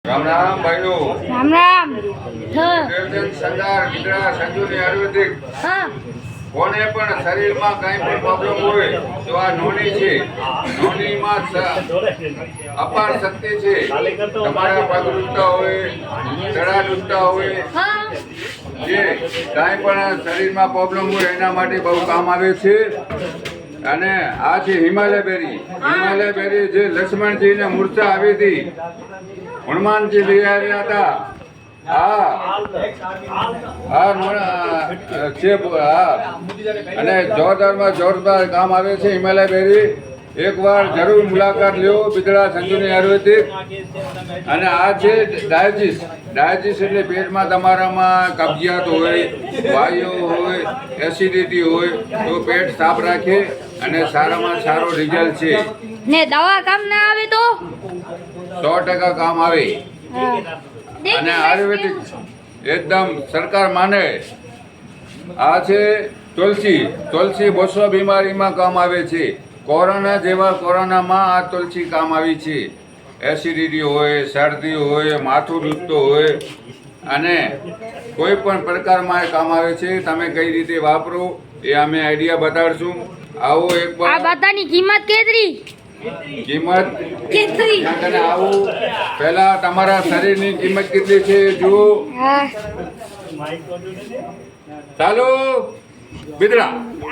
રામ રામ ભાઈઓ. રામ રામ. સરદાર ગીધરા સંજુની આયુર્વેદિક હા. કોને પણ શરીરમાં કઈ પણ પ્રોબ્લેમ હોય તો આ નોની છે. નોનીમાં અપાર શક્તિ છે. તમારા પગ દુખતા હોય, તળા દુખતા હોય, હા. જે કાંઈ પણ શરીરમાં પ્રોબ્લેમ હોય એના માટે બહુ કામ આવે છે. અને આ છે હિમાલય બેરી. હિમાલય બેરી જે લક્ષ્મણજીને મૂર્છા આવી હતી, હનુમાનજી લઈ આવ્યા હતા. અને જોરદારમાં જોરદાર કામ આવે છે હિમાલય બેરી. એકવાર જરૂર મુલાકાત લ્યો બિદડા સંજુની આયુર્વેદિક. અને આ છે ડાયજિસ એટલે પેટમાં તમારામાં કબજિયાત હોય, વાયુ હોય, એસિડિટી હોય તો પેટ સાફ રાખે અને સારામાં સારો રિઝલ્ટ છે. ને દવા કામ ના આવે તો 100% કામ આવે. અને આયુર્વેદિક એકદમ સરકાર માને. આ છે તુલસી. બસો બીમારીમાં કામ આવે છે. કોરોનામાં આ તુલસી કામ આવી છે. એસિડિટી હોય, શરદી હોય, માથું દુખતું હોય અને કોઈ પણ પ્રકારમાં કામ આવે છે. તમે કઈ રીતે વાપરો એ અમે આઈડિયા બતાડશું. આવો એક આ બધાની કિંમત કેટલી? કિંમત કેટલી? આવું પહેલા તમારા શરીરની કિંમત કેટલી છે જુઓ. હા. ચાલો બિદડા.